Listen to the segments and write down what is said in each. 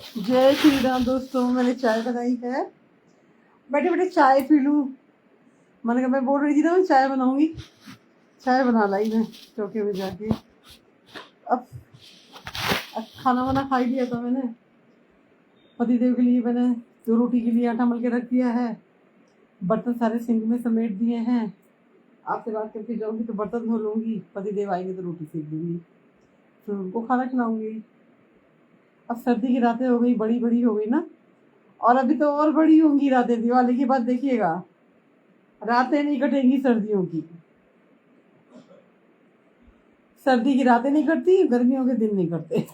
जय श्री राम दोस्तों। मैंने चाय बनाई है, बैठे बैठे चाय पी लूँ। मैंने कहा, मैं बोल रही थी ना मैं चाय बनाऊंगी, चाय बना लाई मैं चौके में जाके। अब खाना वाना खा ही लिया था मैंने। पतिदेव के लिए मैंने 2 रोटी के लिए आटा मल के रख दिया है। बर्तन सारे सिंक में समेट दिए हैं। आपसे बात करके जाऊंगी तो बर्तन धो लूंगी, पतिदेव आएंगे तो रोटी सेक दूंगी, फिर उनको खाना खिलाऊंगी। अब सर्दी की रातें हो गई, बड़ी बड़ी हो गई ना, और अभी तो और बड़ी होंगी रातें। दिवाली के बाद देखिएगा, रातें नहीं कटेंगी सर्दियों की। सर्दी की रातें नहीं कटती, गर्मियों के दिन नहीं कटते।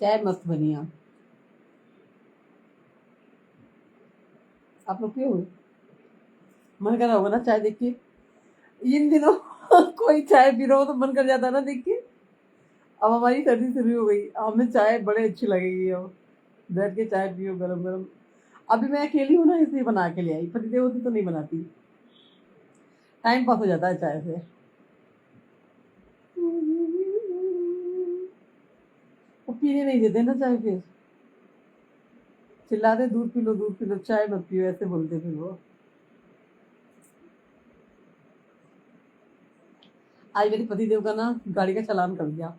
चाय मस्त बनी। आप लोग पियोगे? मन कर रहा होगा ना चाय देख के इन दिनों। कोई चाय पी रहा हो तो मन कर जाता है ना देख के। अब हमारी सर्दी शुरू हो गई, हमें चाय बड़े अच्छी लगेगी। अब बैठ के चाय पियो गरम गरम। अभी मैं अकेली हूँ ना, इसलिए बना के ले आई। पतिदेव होती तो नहीं बनाती। टाइम पास हो जाता है चाय से। वो पीने नहीं देते ना चाय, फिर चिल्लाते दूध पी लो, दूध पी लो, चाय मत पियो, ऐसे बोलते फिर वो। आज मेरे पतिदेव का ना गाड़ी का चालान कर दिया,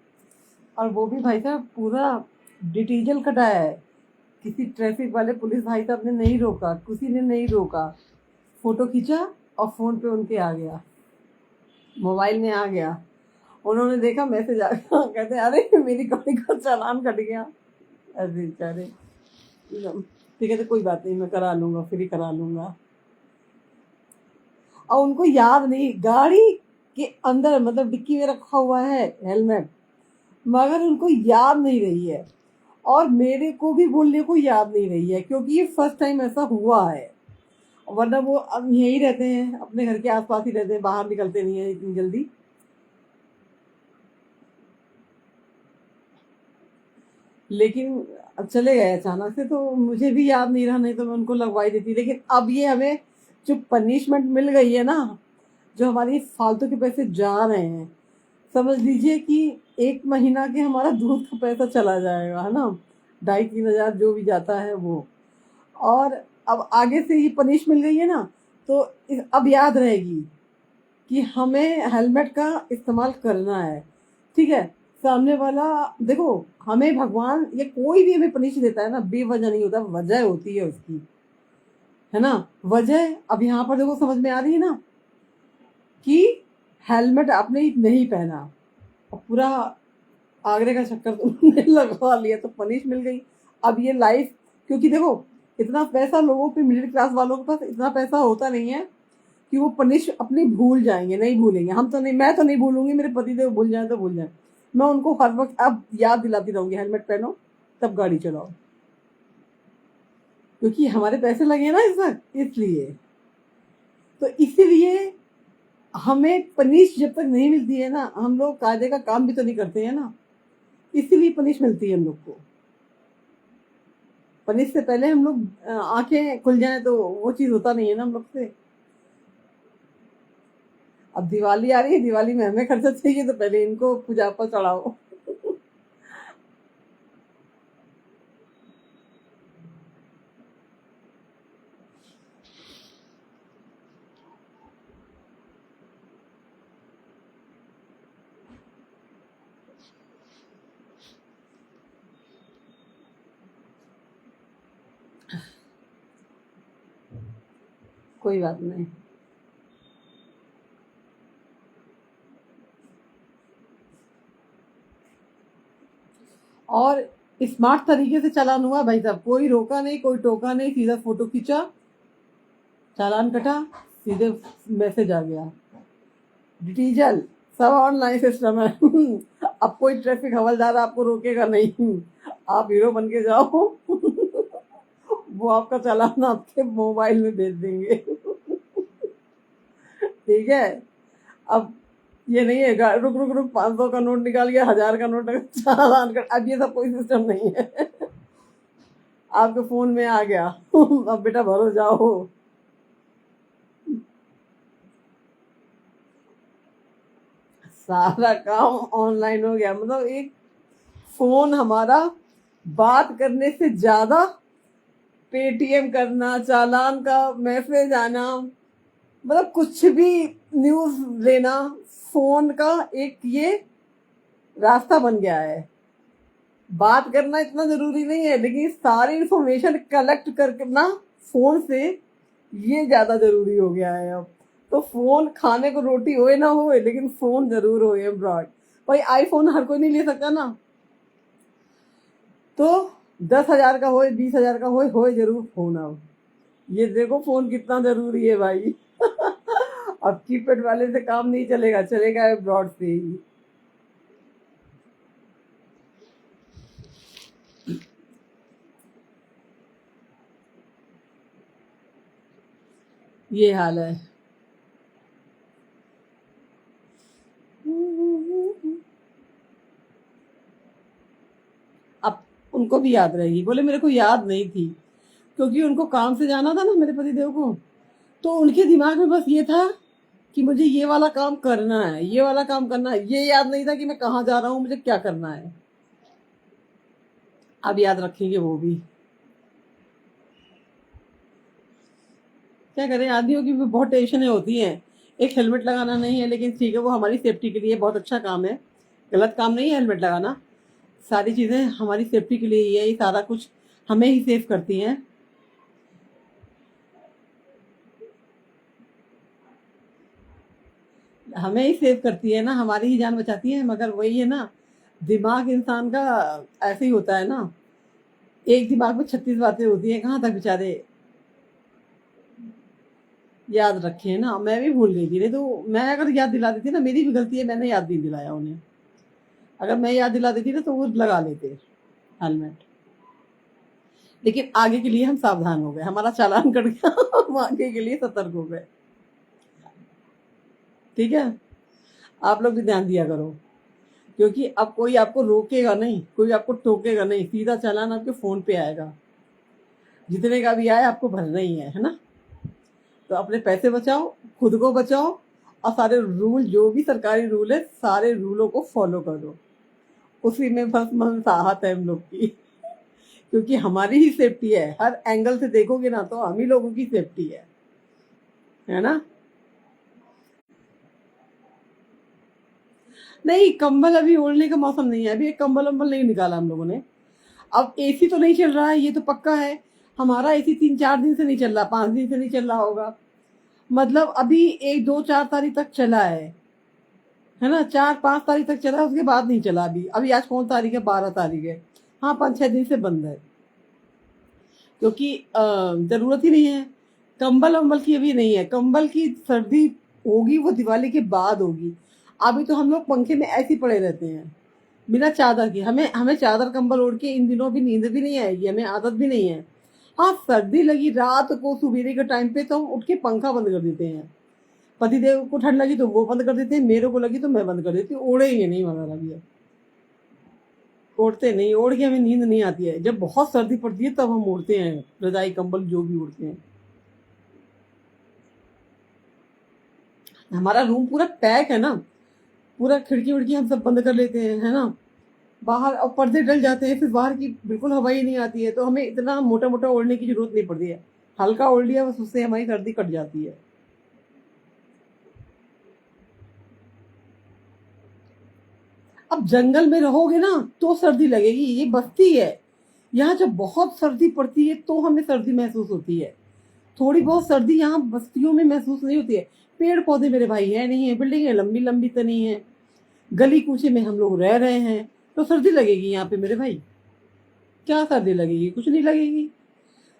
और वो भी भाई साहब पूरा डिटेल कटा है। किसी ट्रैफिक वाले पुलिस भाई साहब ने नहीं रोका, किसी ने नहीं रोका। फोटो खींचा और फोन पे उनके आ गया, मोबाइल में आ गया। उन्होंने देखा, मैसेज आ गया, कहते अरे मेरी गाड़ी का चालान कट गया। अरे बेचारे। ठीक है, तो कोई बात नहीं, मैं करा लूंगा, फ्री करा लूंगा। और उनको याद नहीं, गाड़ी के अंदर मतलब डिक्की में रखा हुआ है हेलमेट, मगर उनको याद नहीं रही है। और मेरे को भी बोलने को याद नहीं रही है, क्योंकि ये फर्स्ट टाइम ऐसा हुआ है। वरना वो अब यहीं रहते हैं, अपने घर के आसपास ही रहते हैं, बाहर निकलते नहीं है इतनी जल्दी। लेकिन अब चले गए अचानक से, तो मुझे भी याद नहीं रहा, नहीं तो मैं उनको लगवाई देती। लेकिन अब ये हमें जो पनिशमेंट मिल गई है ना, जो हमारी फालतू के पैसे जा रहे हैं, समझ लीजिए कि 1 महीना के हमारा दूध का पैसा चला जाएगा, है ना। 2,500-3,000 जो भी जाता है वो। और अब आगे से ये पनिश मिल गई है ना, तो अब याद रहेगी कि हमें हेलमेट का इस्तेमाल करना है। ठीक है, सामने वाला देखो, हमें भगवान या कोई भी हमें पनिश देता है ना, बेवजह नहीं होता, वजह होती है उसकी, है ना। वजह अब यहाँ पर देखो समझ में आ रही है ना, कि हेलमेट आपने नहीं पहना और पूरा आगरे का चक्कर तुमने लगवा लिया, तो पनिश मिल गई। अब ये लाइफ, क्योंकि देखो इतना पैसा लोगों पे, मिडिल क्लास वालों के पास इतना पैसा होता नहीं है कि वो पनिश अपनी भूल जाएंगे, नहीं भूलेंगे। हम तो नहीं, मैं तो नहीं भूलूंगी, मेरे पतिदेव भूल जाए तो भूल जाए। मैं उनको हर वक्त अब याद दिलाती रहूंगी, हेलमेट पहनो तब गाड़ी चलाओ, क्योंकि हमारे पैसे लगे ना इस वक्त, इसलिए। तो इसीलिए हमें पनिश जब तक नहीं मिलती है ना, हम लोग कायदे का काम भी तो नहीं करते हैं ना, इसीलिए पनिश मिलती है हम लोग को। पनिश से पहले हम लोग आंखें खुल जाए तो वो चीज होता नहीं है ना हम लोग से। अब दिवाली आ रही है, दिवाली में हमें खर्चा चाहिए, तो पहले इनको पूजा पर चढ़ाओ। कोई बात नहीं। और स्मार्ट तरीके से चालान हुआ भाई साहब, कोई रोका नहीं, कोई टोका नहीं, सीधा फोटो खींचा, चालान कटा, सीधे मैसेज आ गया। डिटेल सब ऑनलाइन सिस्टम है। अब कोई ट्रैफिक हवलदार आपको रोकेगा नहीं, आप हीरो बन के जाओ। वो आपका चालान आपके मोबाइल में भेज देंगे। ठीक है। अब ये नहीं है रुक रुक रुक 500 का नोट निकाल गया, 1000 का नोट चालान कर, अब ये सब कोई सिस्टम नहीं है। आपके फोन में आ गया। अब बेटा भरो जाओ। सारा काम ऑनलाइन हो गया, मतलब एक फोन हमारा बात करने से ज्यादा पेटीएम करना, चालान का मैसेज आना, मतलब कुछ भी न्यूज लेना, फोन का एक ये रास्ता बन गया है। बात करना इतना जरूरी नहीं है, लेकिन सारी इंफॉर्मेशन कलेक्ट करना फोन से ये ज्यादा जरूरी हो गया है अब। तो फोन खाने को रोटी होए ना होए, लेकिन फोन जरूर होए ब्रॉड। भाई आईफोन हर कोई नहीं ले सकता ना, तो 10,000 का होए, 20,000 का होए जरूर फोन। अब ये देखो फोन कितना जरूरी है भाई। अब कीपैड वाले से काम नहीं चलेगा, चलेगा ब्रॉड से ही। ये हाल है। अब उनको भी याद रहेगी, बोले मेरे को याद नहीं थी, क्योंकि उनको काम से जाना था ना मेरे पतिदेव को, तो उनके दिमाग में बस ये था कि मुझे ये वाला काम करना है, ये वाला काम करना है। ये याद नहीं था कि मैं कहाँ जा रहा हूँ, मुझे क्या करना है। अब याद रखेंगे वो भी। क्या करें, आदमियों की भी बहुत टेंशनें होती हैं। एक हेलमेट लगाना नहीं है, लेकिन ठीक है वो हमारी सेफ्टी के लिए बहुत अच्छा काम है, गलत काम नहीं है हेलमेट लगाना। सारी चीज़ें हमारी सेफ्टी के लिए ही है, ये सारा कुछ हमें ही सेफ करती हैं। हमें ही सेव करती है ना, हमारी ही जान बचाती है। मगर वही है ना, दिमाग इंसान का ऐसे ही होता है ना, एक दिमाग में 36 बातें होती हैं, कहाँ तक बेचारे याद रखे ना। मैं भी भूल गई थी, नहीं तो मैं अगर याद दिला देती ना, मेरी भी गलती है, मैंने याद नहीं दिलाया उन्हें। अगर मैं याद दिला देती ना तो वो लगा लेते हेलमेट। लेकिन आगे के लिए हम सावधान हो गए, हमारा चालान कट गया। हम आगे के लिए सतर्क हो गए। ठीक है, आप लोग भी ध्यान दिया करो, क्योंकि अब कोई आपको रोकेगा नहीं, कोई आपको टोकेगा नहीं, सीधा चालान आपके फोन पे आएगा। जितने का भी आए आपको भरना ही है ना। तो अपने पैसे बचाओ, खुद को बचाओ, और सारे रूल, जो भी सरकारी रूल है, सारे रूलों को फॉलो करो। उसी में बस मनसाहत है हम लोग की। क्योंकि हमारी ही सेफ्टी है, हर एंगल से देखोगे ना तो हम ही लोगों की सेफ्टी है ना। नहीं, कंबल अभी ओढ़ने का मौसम नहीं है, अभी एक कंबल वंबल नहीं निकाला हम लोगों ने। अब एसी तो नहीं चल रहा है, ये तो पक्का है। हमारा एसी 3-4 दिन से नहीं चल रहा, 5 दिन से नहीं चल रहा होगा। मतलब अभी 1, 2, 4 तारीख तक चला है ना, 4-5 तारीख तक चला, उसके बाद नहीं चला। अभी अभी आज कौन तारीख है, 12 तारीख है। हाँ, 5-6 दिन से बंद है, क्योंकि जरूरत ही नहीं है। कंबल वंबल की अभी नहीं है, कंबल की सर्दी होगी वो दिवाली के बाद होगी। अभी तो हम लोग पंखे में ऐसे ही पड़े रहते हैं बिना चादर के। हमें हमें चादर कंबल ओढ़ के इन दिनों भी नींद भी नहीं आएगी, हमें आदत भी नहीं है। हाँ, सर्दी लगी रात को सुबेरे के टाइम पे तो हम उठ के पंखा बंद कर देते हैं। पतिदेव को ठंड लगी तो वो बंद कर देते हैं, मेरे को लगी तो मैं बंद कर देती हूँ। ओढ़ेंगे नहीं, मगर अभी ओढ़ते नहीं, ओढ़ के हमें नींद नहीं आती है। जब बहुत सर्दी पड़ती है तब हम ओढ़ते हैं रजाई कंबल, जो भी ओढ़ते हैं। हमारा रूम पूरा पैक है ना, पूरा खिड़की विड़की हम सब बंद कर लेते हैं, है ना। बाहर और पर्दे डल जाते हैं, फिर बाहर की बिल्कुल हवा ही नहीं आती है, तो हमें इतना मोटा मोटा ओढ़ने की जरूरत नहीं पड़ती है। हल्का ओढ़ लिया बस, उससे हमारी सर्दी कट जाती है। अब जंगल में रहोगे ना तो सर्दी लगेगी, ये बस्ती है। यहाँ जब बहुत सर्दी पड़ती है तो हमें सर्दी महसूस होती है। थोड़ी बहुत सर्दी यहाँ बस्तियों में महसूस नहीं होती है। पेड़ पौधे मेरे भाई है नहीं है, बिल्डिंगें लंबी लंबी तो नहीं है, गली कूचे में हम लोग रह रहे हैं, तो सर्दी लगेगी यहाँ पे मेरे भाई। क्या सर्दी लगेगी, कुछ नहीं लगेगी।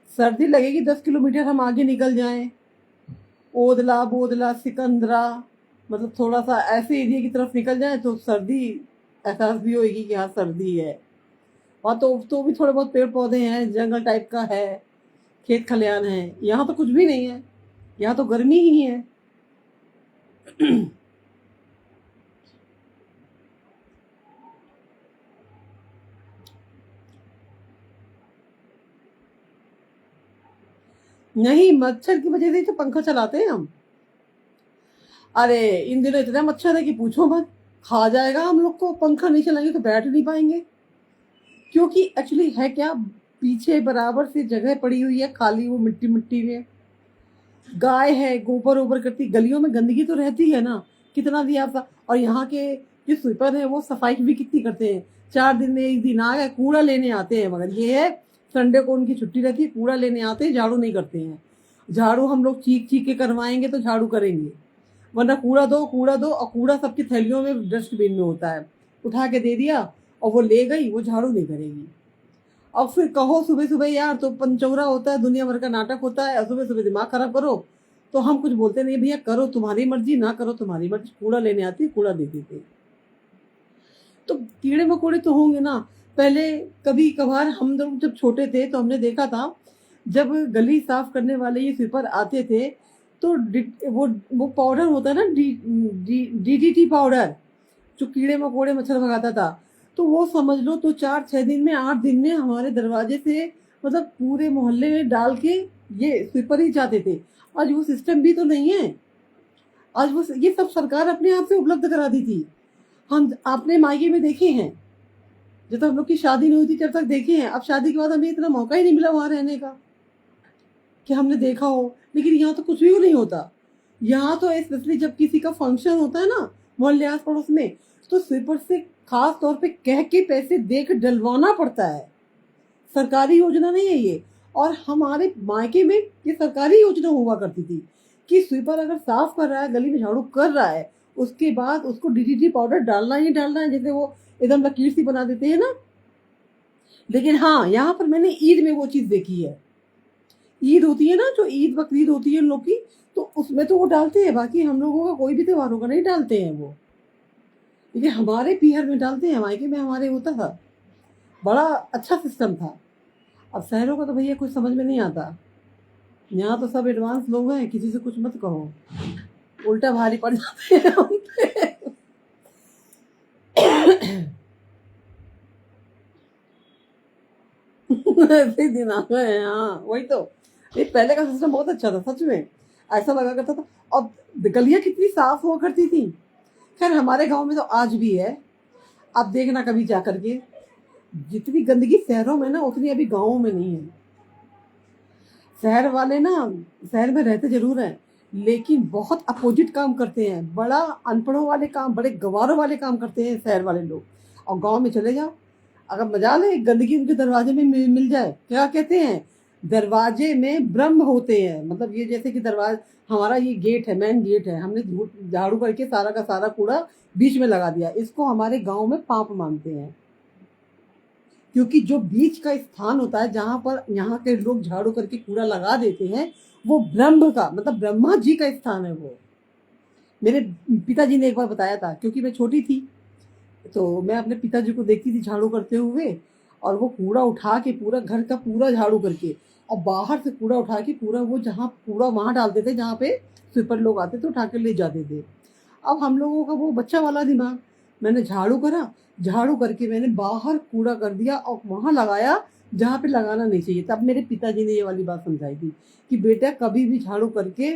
सर्दी लगेगी 10 किलोमीटर हम आगे निकल जाएं, ओदला बोदला सिकंदरा, मतलब थोड़ा सा ऐसे एरिया की तरफ निकल जाए तो सर्दी एहसास भी होगी कि हाँ सर्दी है। वहाँ तो भी थोड़े बहुत पेड़ पौधे हैं, जंगल टाइप का है, खेत खलियान है। यहाँ तो कुछ भी नहीं है, यहाँ तो गर्मी ही है। नहीं, मच्छर की वजह से ही तो पंखा चलाते हैं हम। अरे इन दिनों इतना मच्छर है कि पूछो मत, खा जाएगा हम लोग को। पंखा नहीं चलाएंगे तो बैठ नहीं पाएंगे। क्योंकि एक्चुअली है क्या, पीछे बराबर से जगह पड़ी हुई है खाली, वो मिट्टी मिट्टी में गाय है, गोबर ओबर करती, गलियों में गंदगी तो रहती है ना, कितना भी आप। और यहाँ के जो स्वीपर है वो सफाई भी कितनी करते हैं, 4 दिन में एक दिन आ गए, कूड़ा लेने आते हैं। मगर ये है संडे को उनकी छुट्टी रहती है, कूड़ा लेने आते हैं, झाड़ू नहीं करते हैं। झाड़ू हम लोग चीख चीख के करवाएंगे तो झाड़ू करेंगे, वरना कूड़ा दो कूड़ा दो। और कूड़ा सबकी थैलियों में डस्टबिन में होता है, उठा के दे दिया और वो ले गई, वो झाड़ू नहीं करेगी। और फिर कहो सुबह सुबह यार तो पंचौरा होता है, दुनिया भर का नाटक होता है, और सुबह सुबह दिमाग खराब करो तो हम कुछ बोलते नहीं, भैया करो तुम्हारी मर्जी, ना करो तुम्हारी मर्जी। कूड़ा लेने आती, कूड़ा दे देते। तो कीड़े मकोड़े तो होंगे ना। पहले कभी कभार हम लोग जब छोटे थे तो हमने देखा था, जब गली साफ करने वाले ये स्वीपर आते थे तो वो पाउडर होता है ना, डीडीटी पाउडर, जो कीड़े मकोड़े मच्छर भगाता था। तो वो समझ लो तो 4-6 दिन में, 8 दिन में हमारे दरवाजे से, मतलब पूरे मोहल्ले में डाल के ये स्वीपर ही जाते थे। आज वो सिस्टम भी तो नहीं है। आज वो ये सब सरकार अपने आप से उपलब्ध करा दी थी। हम अपने मायके में देखे हैं, जब तक हम लोग की शादी नहीं हुई थी तब तक देखे हैं। अब शादी के बाद हमें इतना मौका ही नहीं मिला वहां रहने का कि हमने देखा हो। लेकिन यहाँ तो कुछ भी नहीं होता। यहाँ तो स्पेशली जब किसी का फंक्शन होता है ना मोहल्ले आस पड़ोस में, तो स्वीपर से खास तौर पे कह के पैसे दे के डलवाना पड़ता है। सरकारी योजना नहीं है ये। और हमारे मायके में ये सरकारी योजना हुआ करती थी कि स्वीपर अगर साफ कर रहा है, गली में झाड़ू कर रहा है, उसके बाद उसको डीडीटी पाउडर डालना ही डालना है, जैसे वो एकदम लकीर सी बना देते हैं ना। लेकिन हाँ, यहाँ पर मैंने ईद में वो चीज़ देखी है। ईद होती है ना, जो ईद बकरीद होती है उन लोग की, तो उसमें तो वो डालते हैं। बाकी हम लोगों का कोई भी त्योहार होगा नहीं डालते हैं वो, लेकिन हमारे पीहर में डालते हैं, मायके में हमारे होता था। बड़ा अच्छा सिस्टम था। अब शहरों का तो भैया कुछ समझ में नहीं आता। यहाँ तो सब एडवांस लोग हैं, किसी से कुछ मत कहो, उल्टा भारी पड़ जाते हैं हम पे। ऐसे ही दिन आ गए हैं। हाँ वही तो। ये पहले का सिस्टम बहुत अच्छा था सच में, ऐसा लगा करता था। और गलियां कितनी साफ हुआ करती थी। खैर हमारे गांव में तो आज भी है, आप देखना कभी जा करके। जितनी गंदगी शहरों में ना, उतनी अभी गाँवों में नहीं है। शहर वाले ना, शहर में रहते जरूर हैं, लेकिन बहुत अपोजिट काम करते हैं। बड़ा अनपढ़ों वाले काम, बड़े गवारों वाले काम करते हैं शहर वाले लोग। और गांव में चले जाओ, अगर मजा ले गंदगी उनके दरवाजे में मिल जाए, क्या कहते हैं, दरवाजे में ब्रह्म होते हैं। मतलब ये जैसे कि दरवाजा, हमारा ये गेट है, मेन गेट है, हमने झाड़ू करके सारा का सारा कूड़ा बीच में लगा दिया। इसको हमारे गांव में पाप मानते हैं, क्योंकि जो बीच का स्थान होता है जहां पर यहाँ के लोग झाड़ू करके कूड़ा लगा देते हैं, वो ब्रह्म का, मतलब ब्रह्मा जी का स्थान है वो। मेरे पिताजी ने एक बार बताया था, क्योंकि मैं छोटी थी तो मैं अपने पिताजी को देखती थी झाड़ू करते हुए, और वो कूड़ा उठा के पूरा घर का पूरा झाड़ू करके, और बाहर से कूड़ा उठा के पूरा वो जहाँ कूड़ा वहाँ डालते थे जहाँ पे स्वीपर लोग आते थे, उठा के ले जाते थे। अब हम लोगों का वो बच्चा वाला दिमाग, मैंने झाड़ू करा, झाड़ू करके मैंने बाहर कूड़ा कर दिया और वहाँ लगाया जहाँ पे लगाना नहीं चाहिए। तब मेरे पिताजी ने ये वाली बात समझाई थी कि बेटा कभी भी झाड़ू करके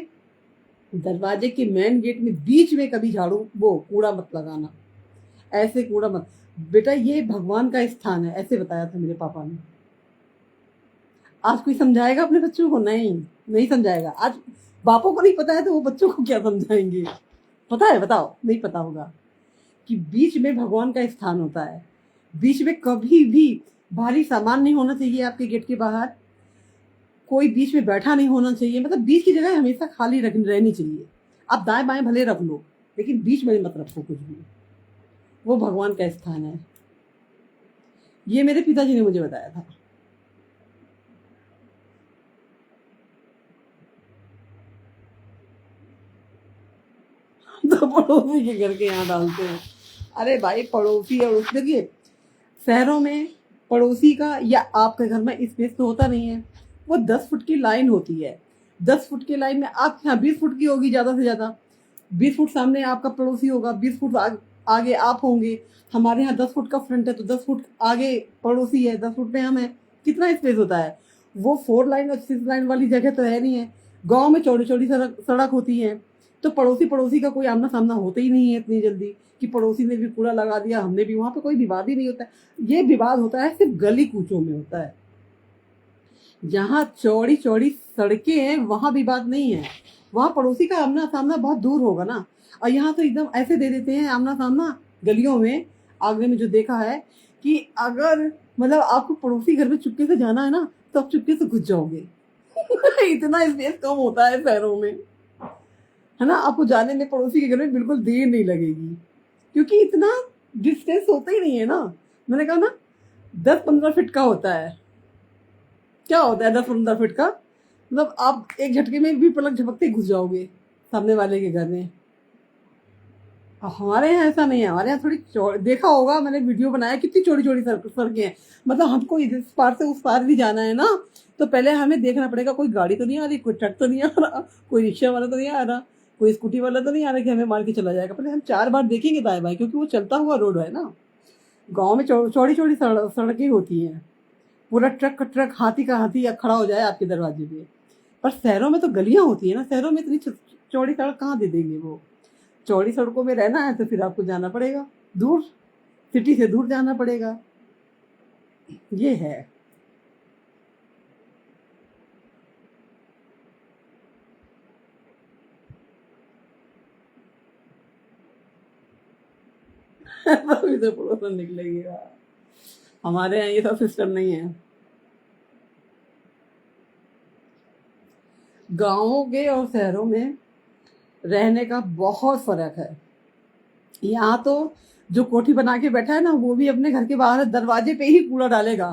दरवाजे के मेन गेट में बीच में कभी झाड़ू वो कूड़ा मत लगाना, ऐसे कूड़ा मत बेटा, ये भगवान का स्थान है, ऐसे बताया था मेरे पापा ने। आज कोई समझाएगा अपने बच्चों को? नहीं, नहीं समझाएगा। आज बापों को नहीं पता है तो वो बच्चों को क्या समझाएंगे? पता है? बताओ, नहीं पता होगा कि बीच में भगवान का स्थान होता है। बीच में कभी भी भारी सामान नहीं होना चाहिए आपके गेट के बाहर, कोई बीच में बैठा नहीं होना चाहिए। मतलब बीच की जगह हमेशा खाली रहनी चाहिए। आप दाएं बाएं भले रख लो, लेकिन बीच में मत रखो कुछ भी, वो भगवान का स्थान है। ये मेरे पिताजी ने मुझे बताया था। तो पड़ोसी के घर के यहाँ डालते हैं। अरे भाई पड़ोसी और उस, देखिए शहरों में पड़ोसी का या आपके घर में स्पेस तो होता नहीं है, वो 10 फुट की लाइन होती है। 10 फुट की लाइन में आपके यहाँ 20 फुट की होगी ज़्यादा से ज़्यादा। 20 फुट सामने आपका पड़ोसी होगा, 20 फुट आगे आप होंगे। हमारे यहाँ 10 फुट का फ्रंट है तो 10 फुट आगे पड़ोसी है, 10 फुट में हम है। कितना स्पेस होता है। वो 4 लाइन और 6 लाइन वाली जगह तो है नहीं है। गांव में चौड़ी चौड़ी सड़क सड़क होती है, तो पड़ोसी पड़ोसी का कोई आमना सामना होता ही नहीं है इतनी जल्दी कि पड़ोसी ने भी कूड़ा लगा दिया, हमने भी। वहां पे कोई विवाद ही नहीं होता है। ये विवाद होता है सिर्फ गली कूचों में होता है। जहाँ चौड़ी चौड़ी सड़कें हैं वहां विवाद नहीं है। वहां पड़ोसी का आमना सामना बहुत दूर होगा ना। और यहाँ तो एकदम ऐसे दे देते हैं आमना सामना गलियों में। आगरे में जो देखा है कि अगर मतलब आपको पड़ोसी घर में चुपके से जाना है ना, तो आप चुपके से घुस जाओगे। इतना स्पेस कम होता है शहरों में, है ना। आपको जाने में पड़ोसी के घर में बिल्कुल देर नहीं लगेगी, क्योंकि इतना डिस्टेंस होता ही नहीं है ना। मैंने कहा ना 10-15 फीट का होता है। क्या होता है 10-15 फीट का? मतलब आप एक झटके में भी पलक झपकते ही घुस जाओगे सामने वाले के घर में। अब हमारे यहाँ ऐसा नहीं है। हमारे यहाँ थोड़ी देखा होगा, मैंने वीडियो बनाया, कितनी चौड़ी चौड़ी सड़कें हैं। मतलब हमको इस पार से उस पार भी जाना है ना, तो पहले हमें देखना पड़ेगा कोई गाड़ी तो नहीं आ रही, कोई ट्रक तो नहीं आ रहा, कोई रिक्शा वाला तो नहीं आ रहा, कोई स्कूटी वाला तो नहीं आ रहा कि हमें मार के चला जाएगा। पहले हम 4 बार देखेंगे दाएं बाएं, क्योंकि वो चलता हुआ रोड है ना। गाँव में चौड़ी चौड़ी सड़कें होती हैं। पूरा ट्रक का ट्रक, हाथी का हाथी या खड़ा हो जाए आपके दरवाजे पे। पर शहरों में तो गलियां होती है ना। शहरों में इतनी चौड़ी सड़क कहाँ दे देंगे वो। चौड़ी सड़कों में रहना है तो फिर आपको जाना पड़ेगा दूर, सिटी से दूर जाना पड़ेगा। ये है। तभी तो पड़ोसन निकलेगा। हमारे यहाँ ये सब सिस्टम नहीं है। गाँवों के और शहरों में रहने का बहुत फर्क है। यहाँ तो जो कोठी बना के बैठा है ना, वो भी अपने घर के बाहर दरवाजे पे ही कूड़ा डालेगा।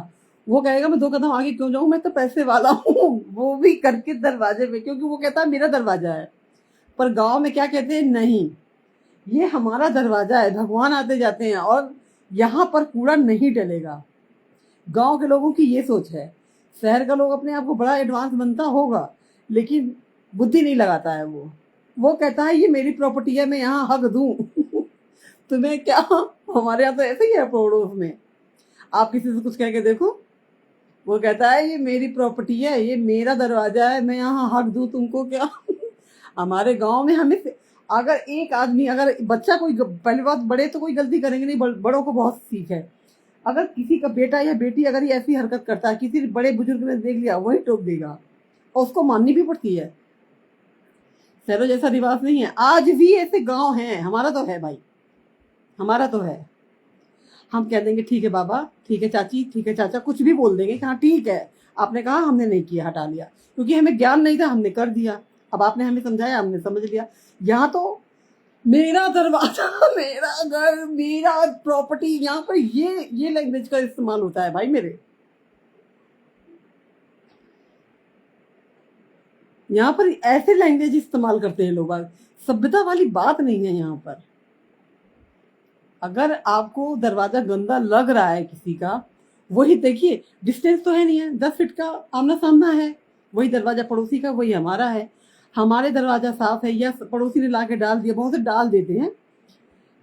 वो कहेगा मैं 2 कदम आगे क्यों जाऊं, मैं तो पैसे वाला हूँ। वो भी करके दरवाजे पे, क्योंकि वो कहता है मेरा दरवाजा है। पर गांव में क्या कहते हैं, नहीं ये हमारा दरवाजा है, भगवान आते जाते हैं और यहाँ पर कूड़ा नहीं डलेगा। गांव के लोगों की ये सोच है। शहर का लोग अपने आप को बड़ा एडवांस बनता होगा, लेकिन बुद्धि नहीं लगाता है। वो कहता है ये मेरी प्रॉपर्टी है, मैं यहाँ हक दूं। तुम्हें क्या। हमारे यहाँ तो ऐसे ही है पड़ोस में। आप किसी से कुछ कह के देखो, वो कहता है ये मेरी प्रॉपर्टी है, ये मेरा दरवाजा है, मैं यहाँ हक दूं तुमको क्या। हमारे गांव में हमें अगर एक आदमी, अगर बच्चा कोई, पहली बात बड़े तो कोई गलती करेंगे नहीं, बड़ों को बहुत सीख है। अगर किसी का बेटा या बेटी अगर ये ऐसी हरकत करता है, किसी बड़े बुजुर्ग ने देख लिया, वही टोक देगा और उसको माननी भी पड़ती है। शहरों जैसा रिवाज नहीं है। आज भी ऐसे गांव हैं। हमारा तो है भाई, हमारा तो है। हम कह देंगे ठीक है बाबा, ठीक है चाची, ठीक है चाचा, कुछ भी बोल देंगे कि हाँ ठीक है, आपने कहा, हमने नहीं किया, हटा लिया, क्योंकि हमें ज्ञान नहीं था, हमने कर दिया। अब आपने हमें समझाया, हमने समझ लिया। यहाँ तो मेरा दरवाजा, मेरा घर, मेरा प्रॉपर्टी, यहाँ पर ये लैंग्वेज का इस्तेमाल होता है भाई मेरे। यहाँ पर ऐसे लैंग्वेज इस्तेमाल करते हैं लोग। सभ्यता वाली बात नहीं है यहाँ पर। अगर आपको दरवाजा गंदा लग रहा है किसी का, वही देखिए, डिस्टेंस तो है नहीं है, 10 फीट का आमना सामना है। वही दरवाजा पड़ोसी का, वही हमारा है। हमारे दरवाजा साफ है या पड़ोसी ने ला के डाल दिया, बहुत से डाल देते हैं।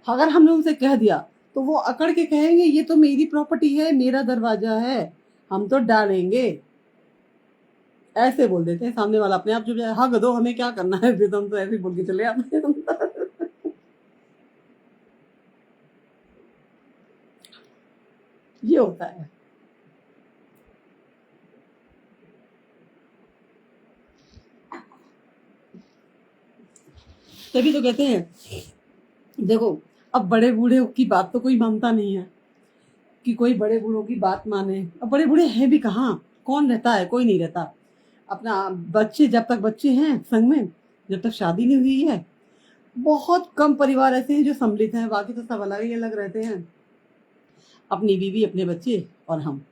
अगर हमने उनसे कह दिया तो वो अकड़ के कहेंगे ये तो मेरी प्रॉपर्टी है, मेरा दरवाजा है, हम तो डालेंगे। ऐसे बोल देते हैं। सामने वाला अपने आप चुप जाए, हाँ गधो हमें क्या करना है, फिर हम तो ऐसे बोल के चले आते हैं। ये होता है। तभी तो कहते हैं, देखो अब बड़े बूढ़े की बात तो कोई मानता नहीं है कि कोई बड़े बूढ़ों की बात माने। अब बड़े बूढ़े हैं भी कहाँ, कौन रहता है, कोई नहीं रहता। अपना बच्चे, जब तक बच्चे हैं संग में, जब तक शादी नहीं हुई है, बहुत कम परिवार ऐसे हैं जो सम्मिलित हैं, बाकी तो सब अलग ही अलग रहते हैं। अपनी बीवी, अपने बच्चे और हम,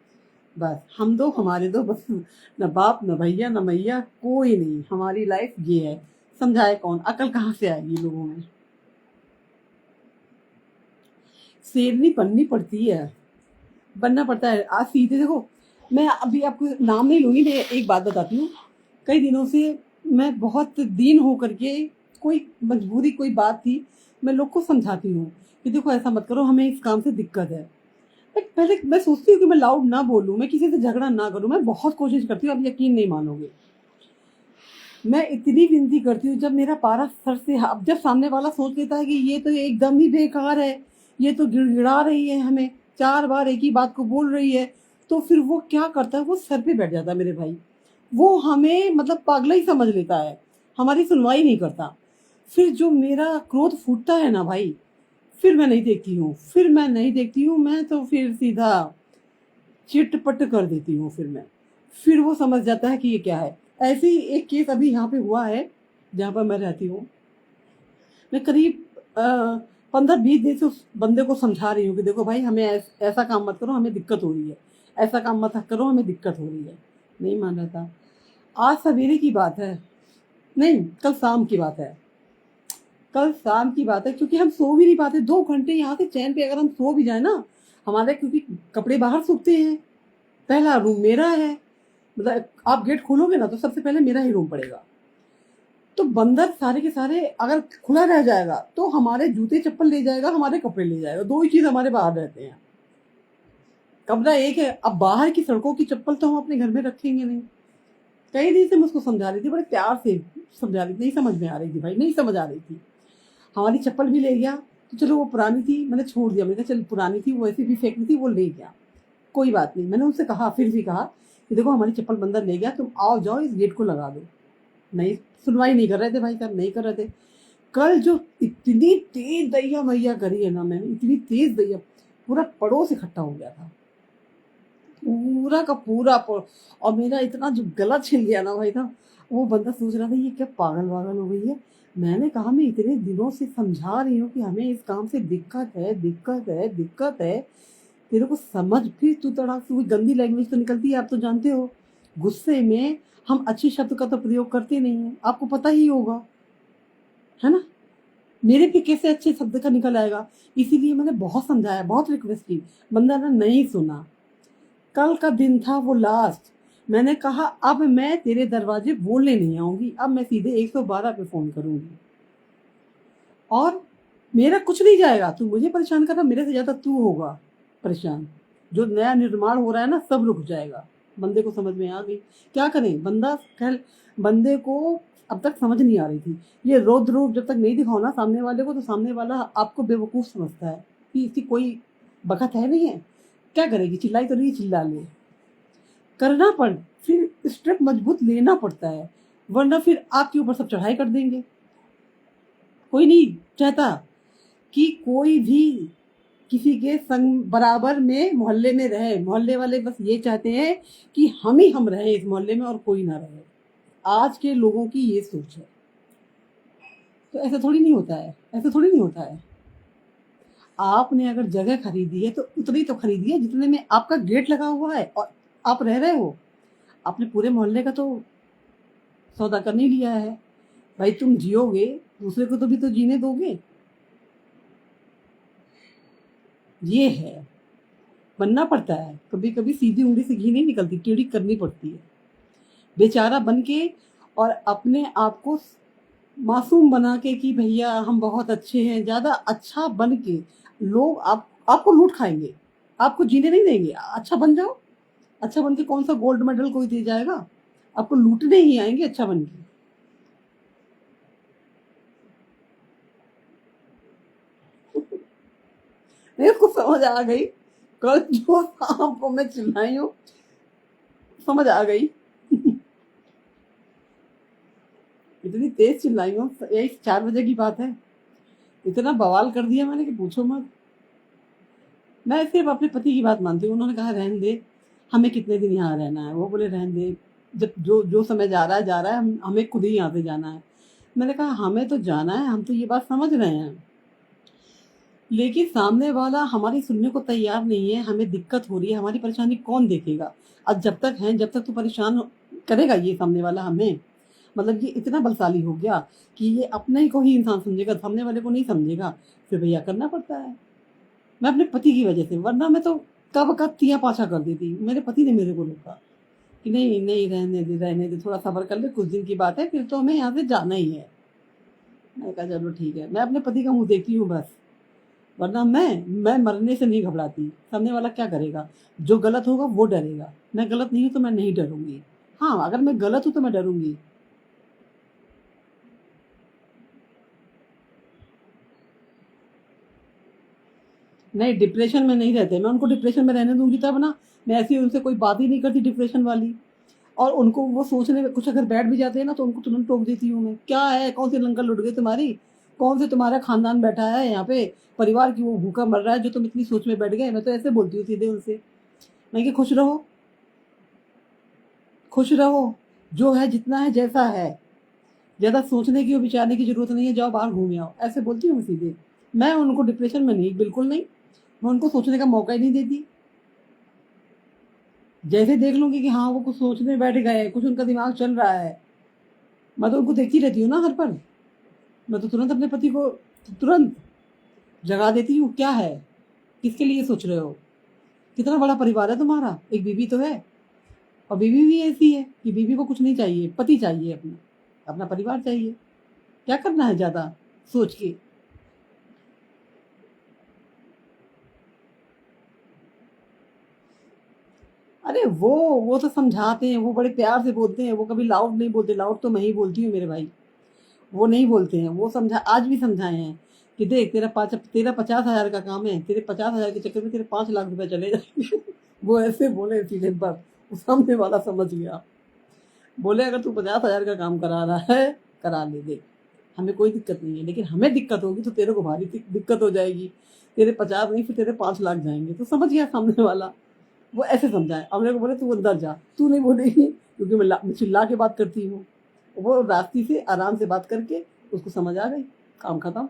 बस हम दो, हमारे दो, बस। न बाप, न भैया, न मैया, कोई नहीं। हमारी लाइफ ये है। समझाए कौन, अकल कहाँ से आएगी लोगों में। शेरनी बननी पड़ती है, बनना पड़ता है। आज सीधे देखो, मैं अभी आपको नाम नहीं लूँगी, मैं एक बात बताती हूँ। कई दिनों से मैं बहुत दीन हो करके, कोई मजबूरी कोई बात थी, मैं लोग को समझाती हूँ कि देखो ऐसा मत करो, हमें इस काम से दिक्कत है। पहले मैं सोचती हूँ कि मैं लाउड ना बोलूँ, मैं किसी से झगड़ा ना करूँ, मैं बहुत कोशिश करती हूँ, आप यकीन नहीं मानोगे। मैं इतनी विनती करती हूँ, जब मेरा पारा सर से, अब जब सामने वाला सोच लेता है कि ये तो एकदम ही बेकार है, ये तो गिड़गिड़ा रही है, हमें 4 बार एक ही बात को बोल रही है, तो फिर वो क्या करता है, वो सर पे बैठ जाता है मेरे भाई। वो हमें मतलब पागल ही समझ लेता है, हमारी सुनवाई नहीं करता। फिर जो मेरा क्रोध फूटता है ना भाई, फिर मैं नहीं देखती हूँ, मैं तो फिर सीधा चिटपट कर देती हूँ। फिर वो समझ जाता है कि ये क्या है। ऐसे ही एक केस अभी यहाँ पे हुआ है जहाँ पर मैं रहती हूँ। मैं करीब 15-20 दिन से उस बंदे को समझा रही हूँ कि देखो भाई, हमें ऐसा काम मत करो, हमें दिक्कत हो रही है, ऐसा काम मत करो, हमें दिक्कत हो रही है। नहीं मान रहा था। आज सवेरे की बात है, नहीं कल शाम की बात है, क्योंकि हम सो भी नहीं पाते 2 घंटे यहाँ से चैन पे। अगर हम सो भी जाए ना, हमारे क्योंकि कपड़े बाहर सूखते हैं, पहला रूम मेरा है, मतलब आप गेट खोलोगे ना तो सबसे पहले मेरा ही रूम पड़ेगा। तो बंदर सारे के सारे अगर खुला रह जाएगा तो हमारे जूते चप्पल ले जाएगा, हमारे कपड़े ले जाएगा, 2 ही चीज हमारे बाहर रहते हैं। कमरा एक है, अब बाहर की सड़कों की चप्पल तो हम अपने घर में रखेंगे नहीं। कई दिन से मैं उसको समझा रही थी, बड़े प्यार से समझा रही थी, नहीं समझ में आ रही थी भाई, नहीं समझ आ रही थी। हमारी चप्पल भी ले गया, तो चलो वो पुरानी थी, मैंने छोड़ दिया, मैंने कहा चल पुरानी थी, वो ऐसी भी फेंकनी थी, वो ले गया, कोई बात नहीं। मैंने उनसे कहा, फिर भी कहा कि देखो हमारी चप्पल बंदर ले गया, तुम आओ जाओ इस गेट को लगा दो। नहीं, सुनवाई नहीं कर रहे थे भाई साहब, नहीं कर रहे थे। कल जो इतनी तेज दैया मैया करी है ना मैंने, इतनी तेज दैया, पूरा पड़ोस इकट्ठा हो गया था, पूरा का पूरा और मेरा इतना जो गला छिल गया ना भाई था। वो बंदा सोच रहा था ये क्या पागल वागल हो गई है। मैंने कहा मैं इतने दिनों से समझा रही हूँ कि हमें इस काम से दिक्कत है, दिक्कत है, तेरे को समझ, फिर तू तड़ाक से, कोई गंदी लैंग्वेज तो निकलती है, आप तो जानते हो। गुस्से में हम अच्छे शब्द का तो प्रयोग करते नहीं है, आपको पता ही होगा, है ना। मेरे पे कैसे अच्छे शब्द का निकल आएगा। इसीलिए मैंने बहुत समझाया, बहुत रिक्वेस्ट की, बंदा ने नहीं सुना। कल का दिन था वो लास्ट। मैंने कहा अब मैं तेरे दरवाजे बोलने नहीं आऊंगी, अब मैं सीधे 112 पे फोन करूंगी और मेरा कुछ नहीं जाएगा। तू मुझे परेशान कर रहा, मेरे से ज्यादा तू होगा परेशान। जो नया निर्माण हो रहा है ना, सब रुक जाएगा। बंदे को समझ में आ गई, क्या करें। बंदे को अब तक समझ नहीं आ रही थी। ये रौद्र रूप जब तक नहीं दिखाओ ना सामने वाले को, तो सामने वाला आपको बेवकूफ समझता है कि इसकी कोई बखत है नहीं है। क्या करेगी, चिल्लाई तो नहीं, चिल्ला ले, करना पड़, फिर स्टेप मजबूत लेना पड़ता है, वरना फिर आपके ऊपर सब चढ़ाई कर देंगे। कोई नहीं चाहता कि कोई भी किसी के संग बराबर में मोहल्ले में रहे। मोहल्ले वाले बस ये चाहते हैं कि हम ही हम रहे इस मोहल्ले में और कोई ना रहे। आज के लोगों की ये सोच है। तो ऐसा थोड़ी नहीं होता है, आपने अगर जगह खरीदी है तो उतनी तो खरीदी है जितने में आपका गेट लगा हुआ है और आप रह रहे हो। आपने पूरे मोहल्ले का तो सौदा कर नहीं लिया है भाई। तुम जियोगे, दूसरे को तो भी तो जीने दोगे। ये है, बनना पड़ता है। कभी कभी सीधी उंगली से घी नहीं निकलती, टेढ़ी करनी पड़ती है, बेचारा बन के। और अपने आप को मासूम बना के कि भैया हम बहुत अच्छे हैं, ज्यादा अच्छा बन के लोग आपको लूट खाएंगे, आपको जीने नहीं देंगे। अच्छा बन जाओ, अच्छा बन के कौन सा गोल्ड मेडल कोई दे जाएगा, आपको लूटने ही आएंगे अच्छा बन के। मेरे को समझ आ गई, कल जो शाम को मैं चिल्लाई हूँ, समझ आ गई। इतनी तेज चिल्लाई हूँ, यही 4 बजे की बात है। इतना बवाल कर दिया मैंने कि पूछो मत। मैं सिर्फ अपने पति की बात मानती हूँ। उन्होंने कहा रहने दे, हमें कितने दिन यहाँ रहना है। वो बोले रहने दे, जब जो जो समय जा रहा है जा रहा है, हमें खुद ही यहाँ से जाना है। मैंने कहा हमें तो जाना है, हम तो ये बात समझ रहे हैं, लेकिन सामने वाला हमारी सुनने को तैयार नहीं है। हमें दिक्कत हो रही है, हमारी परेशानी कौन देखेगा। अब जब तक तो परेशान करेगा ये सामने वाला हमें। मतलब ये इतना बलशाली हो गया कि ये अपने ही को ही इंसान समझेगा, सामने वाले को नहीं समझेगा। फिर भैया करना पड़ता है। मैं अपने पति की वजह से, वरना मैं तो कब का तिया पाछा कर देती। मेरे पति ने मेरे को रोका कि नहीं नहीं, रहने दे, थोड़ा सब्र कर ले, कुछ दिन की बात है, फिर तो हमें यहाँ से जाना ही है। मैंने कहा चलो ठीक है, मैं अपने पति का मुंह देखती हूँ बस, वरना मैं मरने से नहीं घबराती। सामने वाला क्या करेगा, जो गलत होगा वो डरेगा। मैं गलत नहीं हूँ तो मैं नहीं डरूंगी। हाँ, अगर मैं गलत हूँ तो मैं डरूंगी। नहीं, डिप्रेशन में नहीं रहते। मैं उनको डिप्रेशन में रहने दूंगी तब ना। मैं ऐसी उनसे कोई बात ही नहीं करती डिप्रेशन वाली। और उनको वो सोचने में कुछ अगर बैठ भी जाते हैं ना, तो उनको तुरंत टोक देती हूँ मैं, क्या है, कौन सी लंका लुट गई तुम्हारी, कौन से तुम्हारा खानदान बैठा है यहाँ पे, परिवार की वो भूखा मर रहा है जो तुम इतनी सोच में बैठ गए। मैं तो ऐसे बोलती हूँ सीधे उनसे। मैं कि खुश रहो, खुश रहो, जो है जितना है जैसा है, ज़्यादा सोचने की और विचारने की जरूरत नहीं है, जाओ बाहर घूम आओ। ऐसे बोलती हूँ मैं सीधे। मैं उनको डिप्रेशन में नहीं, बिल्कुल नहीं। मैं उनको सोचने का मौका ही नहीं देती। जैसे देख लूंगी कि हाँ वो कुछ सोचने बैठ गए, कुछ उनका दिमाग चल रहा है, मैं तो उनको देखती रहती हूँ ना हर पल। मैं तो तुरंत अपने पति को तुरंत जगा देती हूँ। क्या है, किसके लिए सोच रहे हो, कितना बड़ा परिवार है तुम्हारा, एक बीवी तो है। और बीवी भी ऐसी है कि बीवी को कुछ नहीं चाहिए, पति चाहिए, अपना अपना परिवार चाहिए। क्या करना है ज़्यादा सोच के। अरे वो तो समझाते हैं, वो बड़े प्यार से बोलते हैं, वो कभी लाउड नहीं बोलते। लाउड तो मैं ही बोलती हूँ मेरे भाई, वो नहीं बोलते हैं। वो समझा, आज भी समझाए हैं कि देख तेरा 50,000 का काम है, तेरे 50,000 के चक्कर में तेरे 5 लाख रुपए चले जाएंगे। वो ऐसे बोले सीधे पर, वो सामने वाला समझ गया। बोले अगर तू 50,000 का काम करा रहा है, करा ले, दे, हमें कोई दिक्कत नहीं है, लेकिन हमें दिक्कत होगी तो तेरे को भारी दिक्कत हो जाएगी। तेरे 50 नहीं, फिर तेरे 5 लाख जाएंगे। तो समझ गया सामने वाला। वो ऐसे समझाए। अब मेरे को बोले तू अंदर जा, तू नहीं बोलेगी क्योंकि मैं चिल्ला के बात करती हूँ। वो रास्ते से आराम से बात करके उसको समझ आ गई, काम खत्म।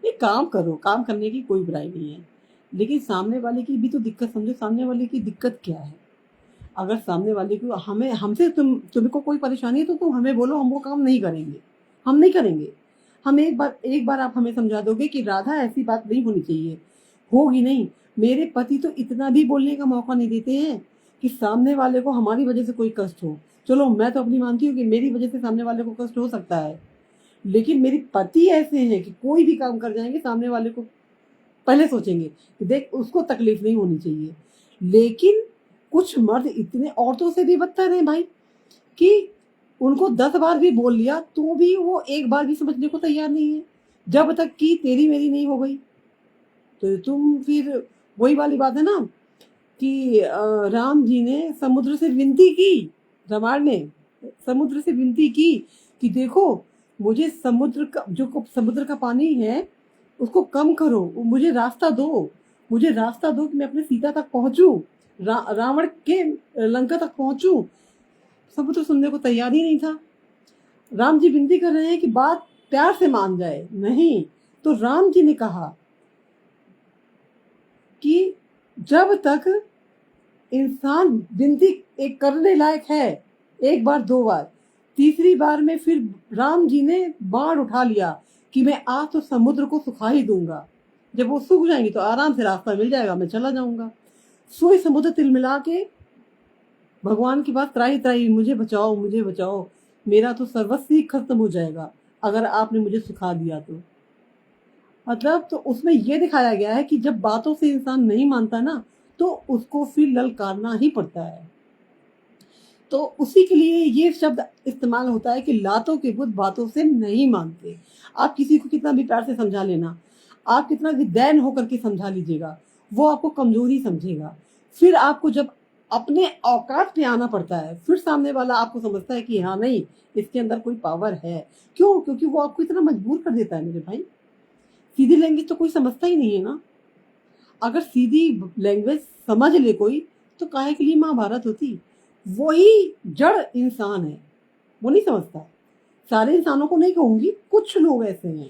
ये काम करो, काम करने की कोई बुराई नहीं है, लेकिन सामने वाले की भी तो दिक्कत समझो। सामने वाले की दिक्कत क्या है। अगर सामने वाले को हमें हमसे तुमको कोई परेशानी है तो तुम हमें बोलो, हम वो काम नहीं करेंगे, हम नहीं करेंगे। हम एक बार आप हमें समझा दोगे कि राधा ऐसी बात नहीं होनी चाहिए, होगी नहीं। मेरे पति तो इतना भी बोलने का मौका नहीं देते हैं कि सामने वाले को हमारी वजह से कोई कष्ट हो। चलो मैं तो अपनी मानती हूँ कि मेरी वजह से सामने वाले को कष्ट हो सकता है, लेकिन मेरे पति ऐसे हैं कि कोई भी काम कर जाएंगे, सामने वाले को पहले सोचेंगे कि देख उसको तकलीफ नहीं होनी चाहिए। लेकिन कुछ मर्द इतने औरतों से भी बदतर हैं भाई, कि उनको 10 बार भी बोल लिया तो भी वो एक बार भी समझने को तैयार नहीं है, जब तक कि तेरी मेरी नहीं हो गई। तो तुम फिर, वही वाली बात है ना कि राम जी ने समुद्र से विनती की, रामायण ने समुद्र से विनती की कि देखो मुझे समुद्र का पानी है उसको कम करो, मुझे रास्ता दो, मुझे रास्ता दो कि मैं अपने सीता तक पहुंचूं, रावण के लंका तक पहुंचूं। समुद्र सुनने को तैयार ही नहीं था। राम जी विनती कर रहे हैं कि बात प्यार से मान जाए, नहीं। तो राम जी ने कहा कि जब तक इंसान विनती एक करने लायक है, एक बार 2 बार, तीसरी बार में फिर राम जी ने बाण उठा लिया कि मैं आज तो समुद्र को सुखा ही दूंगा। जब वो सूख जाएंगी तो आराम से रास्ता मिल जाएगा, मैं चला जाऊंगा। सोई समुद्र तिलमिला के भगवान के पास त्राही त्राही, मुझे बचाओ, मुझे बचाओ, मेरा तो सर्वस्व ही खत्म हो जाएगा अगर आपने मुझे सुखा दिया तो। मतलब तो उसमें यह दिखाया गया है कि जब बातों से इंसान नहीं मानता ना, तो उसको फिर ललकारना ही पड़ता है। तो उसी के लिए ये शब्द इस्तेमाल होता है कि लातों के बुत बातों से नहीं मानते। आप किसी को कितना भी प्यार से समझा लेना, आप कितना भी दैन होकर के समझा लीजिएगा, वो आपको कमजोरी समझेगा। फिर आपको जब अपने औकात पे आना पड़ता है, फिर सामने वाला आपको समझता है कि हाँ नहीं, इसके अंदर कोई पावर है। क्यों? क्योंकि वो आपको इतना मजबूर कर देता है मेरे भाई। सीधी लैंग्वेज तो कोई समझता ही नहीं है ना। अगर सीधी लैंग्वेज समझ ले कोई, तो काहे के लिए महाभारत होती। वही जड़ इंसान है, वो नहीं समझता। सारे इंसानों को नहीं कहूंगी, कुछ लोग ऐसे हैं।